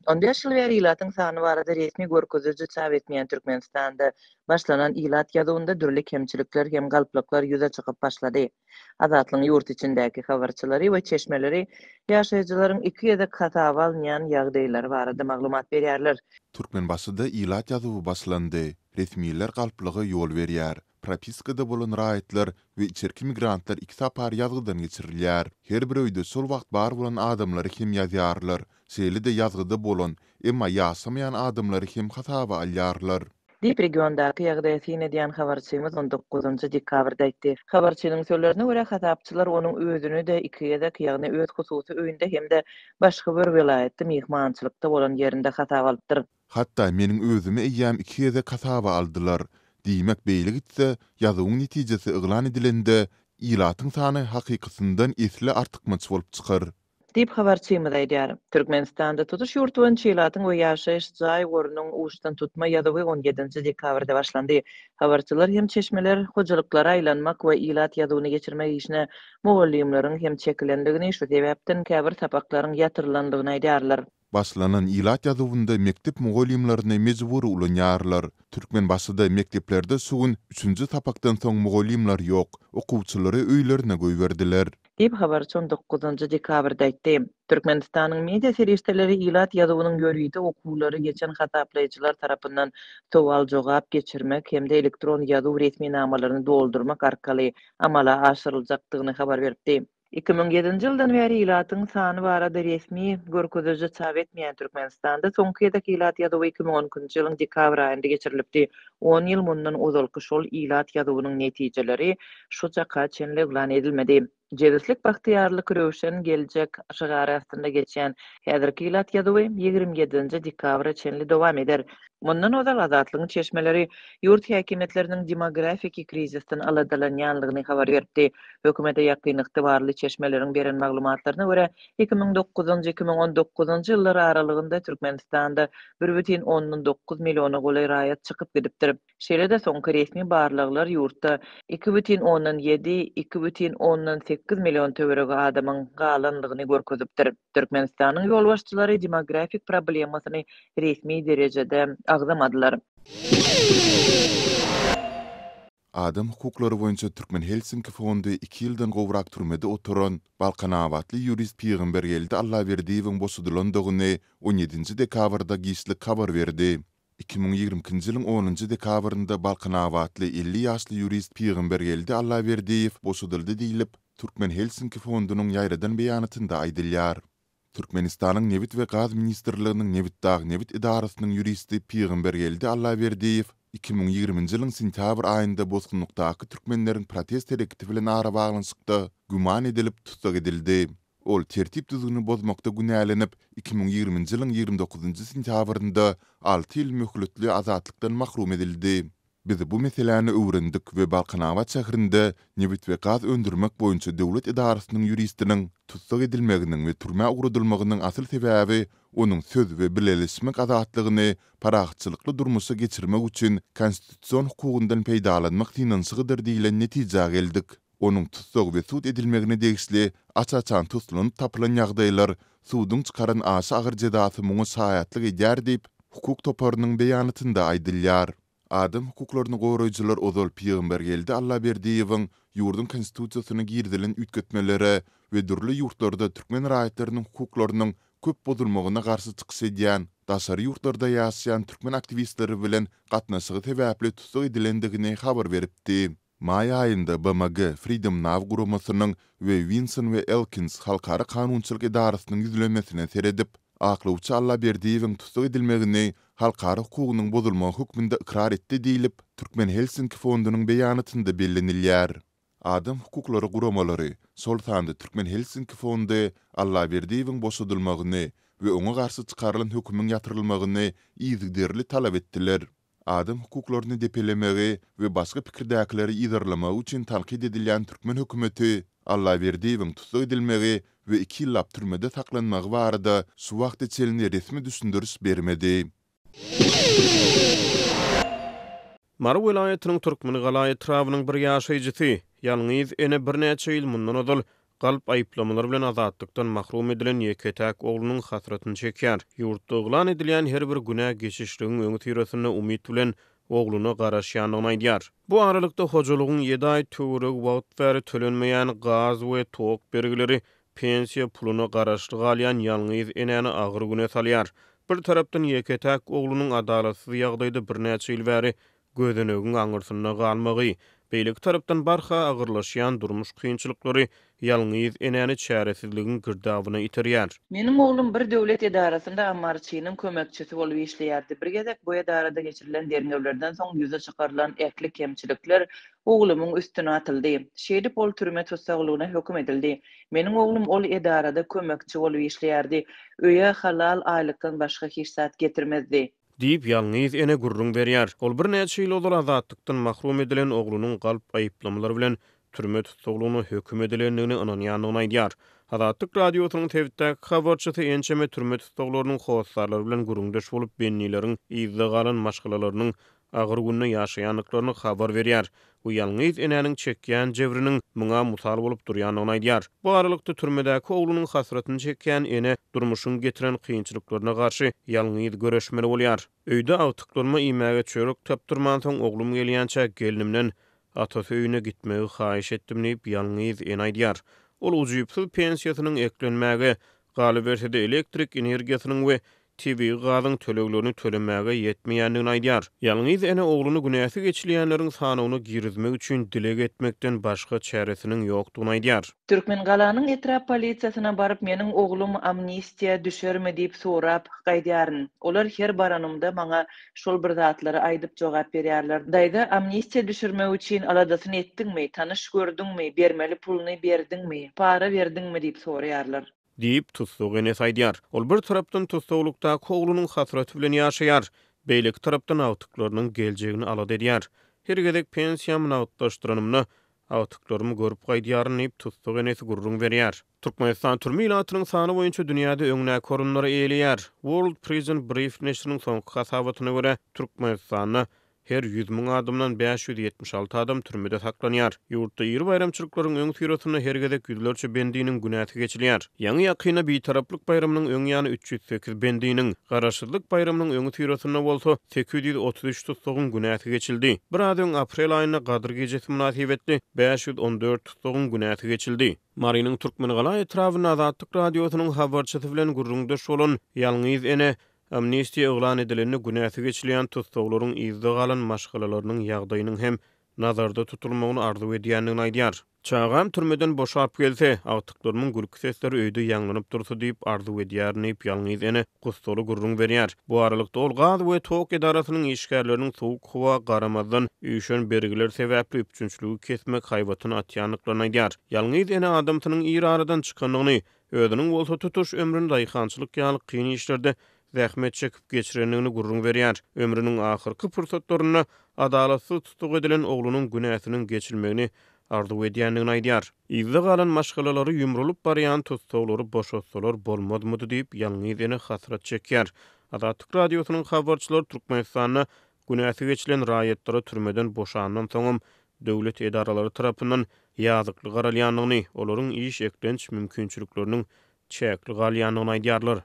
15 ýyl bäri ilatyň sany barada resmi görkeziji çap etmeýän Türkmenistanda başlanan ilat ýazgynda dürli kemçilikler hem galplyklar ýüze çykyp başlady. Azatlyň ýurt içindäki habarçylary we çeşmeleri ýaşaýjylaryň iki ýa-da hatawa alynýan ýagdaýlary barada maglumat berýärler. Türkmenbaşyda ilat ýazygy başlandy. Resmiler galplygy ýol berýär. Propiskada bolan raýatlar we içerki migrantlar iki tapar ýazgydan geçirilýär. Her bir öýde sol wagt bar bolan adamlary kim ýazýarlar. Şeýle de ýazgyda bolan, emma ýasamaýan adamlary kim hatawa alýarlar. Dip regiondaky ýagdaýyny diýen habarçymyz 19-njy dekabrda aýtdy. Habarçynyň sözlerine görä hatapçylar onuň özüni de iki ýa-da ýagny öz hususy öýünde hemde başga bir vilayatda mehmançylykda bolan ýerinde hatawa alypdyr. Hatta meniň özüme eýýäm iki ýa-da hatawa aldylar. Diýmek beýle gitse, ýazygyň netijesi yglan edilende ilatyň sany hakykatyndan esle artykmaç bolup çykar. Dip habarçymyz aýdýar. Türkmenistanda tutuş ýurtun çylatyň we ýaşaýyş jaý gorunyň uçdan tutma ýadygy 17-nji dekabrda başlandy. Habarçylar hem çeşmeler, hojalyklara aýlanmak we ilat ýadygyny geçirmek işine mogollimlaryň hem çekilendigini şu sebäpden käbir tapaklaryň ýatyrylandygyny aýdýarlar. Başlanan ilat ýazgynda mektep mogollimlaryna mejbur ulanýarlar. Türkmenbaşyda mekteplerde sugun 3-nji tapakdan soň mogollimlar ýok, okuwçylary öýlerine goýberdiler. Dip habarçy 19-njy dekabrda aýtdy. Türkmenistanyň media serişdeleri ilat ýazygynyň görýüde okuwlary geçen hataplayjylar tarapyndan sowal-jogap geçirmek hemde elektron ýazyw resmi namalaryny doldurmak arkaly amala aşyryljakdygyny habar berdi. 2007-nji ýyldan bäri ilatyň sany barada resmi görkeziji çap etmeýän Türkmenistanda soňky ýadak ilat ýazygy 2010-njy ýylyň dekabr aýynda geçirilipdi. 10 ýyl mundan uzalky şol ilat ýazygynyň netijeleri şu jaka çenle eglan edilmedi. Jedislik bahtiýarlyk röwşen geljek şygary astynda geçen häzirki ilat ýazygy 27-nji dekabra çenli dowam eder. Mundan ozal azatlygyň çeşmeleri ýurt häkimetleriniň demografik krizisden aladalanýanlygyny habar berdi. Hökümete ýakynlykda barly çeşmeleriň beren maglumatlaryna görä 2009-2019-njy ýyllar aralygynda Türkmenistanda 1,9 miliona goly raýat çykyp gidipdir. Şeýle-de soňky resmi barlyklar ýurtda 2,7-2,8 milion töweregi adamyň galanlygyny görkezipdir. Türkmenistanyň ýolbaşçylary demografik problemasyny resmi derejede agzamadylar. Adam hukuklary boýunça Türkmen Helsinki fondy 2 ýyldan gowrak türmede oturan Balkan awatly jurist Peygamber geldi Allahyberdiýewiň boşudylandygyny 17-nji dekabrda giýişlik habar berdi. 2022-nji ýylyň 10-njy dekabrynda Balkan awatly 50 ýaşly jurist Peygamber geldi Allahyberdiýew boşudyldy diýilip Türkmen Helsinki fondunyň ýaýradan beýanatynda aýdylýar. Türkmenistanyň Newit we Gaz ministrliginiň Newit idarasynyň juristi Peygamber geldi Allahyberdiýew 2020-nji ýylyň sentyabr aýynda bozgunlukdaky türkmenleriň protest hereketi bilen ara baglanşykda güman edilip tutsak edildi. Ol tertip düzgünü bozmakda günälenip 2020-nji ýylyň 29-njy sentýabrynda 6 ýyl möhletli azatlykdan mahrum edildi. Biz bu meseleni öwrendik we Balkanawat şäherinde Newit we Gaz öndürmek boýunça döwlet idarasynyň juristiniň tutsak edilmeginiň we türme ugrudylymagynyň asyl sebäbi onuň söz we bileşmek azatlygyny parahatçylykly durmuşa geçirmek üçin konstitusiýon hukugundan peýdalanmak tinançygydyr diýilen netije geldik. Onuň tutsak we sud edilmegine degişli açaçan tutulyp tapylan ýagdaýlar sudyň çykaran aşy agyr jazasy muňa saýatlyk edýär diýip hukuk toparynyň beýanatynda aýdylýar. Adam hukuklaryny goraýjylar ozal Peygamber geldi Allahyberdiýewiň ýurdun konstitusiýasyna girdilen ütgetmeleri we dürli ýurtlarda türkmen raýatlarynyň hukuklarynyň köp bozulmagyna garşy çykyş edýän, daşary ýurtlarda ýaşaýan türkmen aktivistleri bilen gatnaşygy sebäpli tutsak edilendigini habar beripdi. May aýynda BMG Freedom Now guramasynyň we Winson we Elkins halkara kanunçylyk idarasynyň ýüzlemesine seredip, aklawçy Allahyberdiýewiň tutsak edilmegini halkara hukugynyň bozulmagy hukmunda ikrar etdi diýilip, Türkmen Helsinki fondunyň beýanatynda bellenilýär. Adam hukuklary guramalary sol sanda Türkmen Helsinki fondy Allahyberdiýewiň boşadylmagyny we oňa garşy çykarylan hökümüň ýatyrylmagyny ýygyderli talap etdiler. Adam hukuklaryny depelemegi we başga pikirdäkileri ýygyrlamak üçin tanqid edilýän Türkmen hökümeti Allahyberdiýewiň tutsak edilmegi we 2 ýyl türmede saklanmagy barada şu wagt içerisinde resmi düşündürüş bermedi. Mar welaýatynyň türkmeni galaýy trawynyň bir ýaşaýjysy, ýalňyz ene bir näçe ýyl mundan ozal galp aýyplamalar bilen azatlykdan mahrum edilen ýeketäk oglunyň hasratyny çekýär. Ýurtda yglan edilen her bir günä geçişligiň öňü tyrasyna umyt bilen ogluny garaşýanyny aýdýar. Bu aralykda hojalygyň 7 aý töwregi wagt bäri tölenmeýän gaz we tok bergileri pensiya puluna garaşly galýan ýalňyz enäni agyr güne salýar. Bir tarapdan ýeketäk oglunyň adalatsyz ýagdaýda birnäçe ýyl bäri gözenegiň aňyrsyna galmagy, beýleki tarapdan barha agyrlaşýan durmuş kynçylyklary ýalňyz enäni çäresizligiň girdabyna iterýär. Menim oglum bir döwlet edarasynda ammarçynyň kömekçisi bolup işleýärdi. Bir gezek bu edarada geçirilen derňewlerden soň ýüze çykarylan ekli kemçilikler oglumyň üstüne atyldy. Şeýdi pol türme tutsaglygyna höküm edildi. Menim oglum ol edarada kömekçi bolup işleýärdi. Öýe halal aýlykdan başga hiç zat getirmezdi. Diýip ýalňyz ene gurrun berýär. Ol bir näçe ýyl olar azatlykdan mahrum edilen oglunyň galp aýyplamалary bilen türme tutulgyny höküm edilendigini ananýanyny aýdýar. Azatlyk radiosynyň tewitdäki habarçysy ençeme türme tutularynyň howsarlary bilen gurrundaş bolup bennilerin ýyzda galan maşgalalarynyň agyr günne ýaşaýanlyklaryny habar berýär. Bu ýalňyz enäniň çekýän jebriniň muňa musal bolup durýanyny aýdýar. Bu aralykda türmedäki oglunyň hasratyny çekýän ene durmuşyň getiren kynçylyklaryna garşy ýalňyz göreşmeli bolýar. Öýde awtyklarma imäge çörek tapdyrman soň oglum gelýänçä gelinimden atasy öýüne gitmegi haýyş etdim diýip ýalňyz ene aýdýar. Ol ujuýpsyz pensiýasynyň eklenmäge, galy bersede elektrik energiýasynyň we TV gazyň töleglerini tölemäge ýetmeýändigini aýdýar. Ýalňyz ene ogluny günäsi geçilýänleriň sanawyny girizmek üçin dileg etmekden başga çäresiniň ýokdugyny aýdýar. Türkmen galanyň etrap polisiýasyna baryp meniň oglum amnistiýa düşermi diýip sorap gaýdýaryn. Olar her baranymda maňa şol bir zatlary aýdyp jogap berýärler. Daýda amnistiýa düşürmek üçin aladasyny etdiňmi, tanyş gördüňmi, bermeli puluny berdiňmi, para berdiňmi diýip soraýarlar. Diýip tutsuk enes aýdýar. Ol bir tarapdan tutsuklukda oglunyň hasraty bilen ýaşaýar, beýleki tarapdan awtyklarynyň geljegini alad edýär. Her gezek pensiýamy awtlaşdyranymy, awtyklarymı görüp gaýdýaryn diýip tutsuk enes gurrun berýär. Türkmenistan türme ýylatynyň sany boýunça dünýäde öňnä korunlary eýleýär. World Prison Brief neşriniň soňky hasabatyna görä Türkmenistanda her 100.000 adamdan 576 adam türmede saklanýar. Ýurtda ýyr bayramçylyklaryň öňü tyrasyna her gezek ýüzlerçe bendiýiniň günäsi geçilýär. Ýaňy ýakyna bitaraplyk bayramynyň öňü ýany 308 bendiýiniň, garaşsyzlyk bayramynyň öňü tyrasyna bolsa 833 tutsugyň günäsi geçildi. Bir adyň aprel aýyna Gadyr gejesi münasibetli 514 tutsugyň günäsi geçildi. Marynyň Türkmen gala etrawyna Azatlyk radiosynyň habarçysy bilen gurrundaş bolan ýalňyz ene amnistiýa yglan edilenini günäsi geçilýän tutsaglaryň ýyzda galan maşgalalarynyň ýagdaýynyň hem nazarda tutulmagyny arzu edýändigini aýdýar. Çağam türmeden boşap gelse, awtyklarynyň gürk sesleri öýde ýanlanyp dursa diýip arzu edýärni ýalňyz ene gustoly gurrun berýär. Bu aralykda ol gaz we tok edarasynyň işgärleriniň soğuk howa garamazdan üýşen bergiler sebäpli üçünçlügi kesmek haýwatyny atýanlyklaryny aýdýar. Ýalňyz ene adamsynyň ýyradan çykanlygyny, özüniň bolsa tutuş ömrüni daýhançylyk ýaly kyn işlerde zähmet çekip geçirenligini gurrun berýär. Ömrüniň ahyrky pursatlaryna adalatsyz tutuk edilen oglunyň günäsiniň geçilmegini arzu edýändigini aýdýar. Ýyzda galan maşgalalary ýumrulup barýan tutsaglary boşatsalar bolmadymydy diýip ýalňyz ene hasrat çekýär. Azatlyk radiosynyň habarçylary Türkmenistanda günäsi geçilen raýatlary türmeden boşandan soňam döwlet edaralary tarapyndan ýazykly garalýanlygyny, olaryň iş eklenç mümkinçilikleriniň çäkli galýanlygyny aýdýarlar.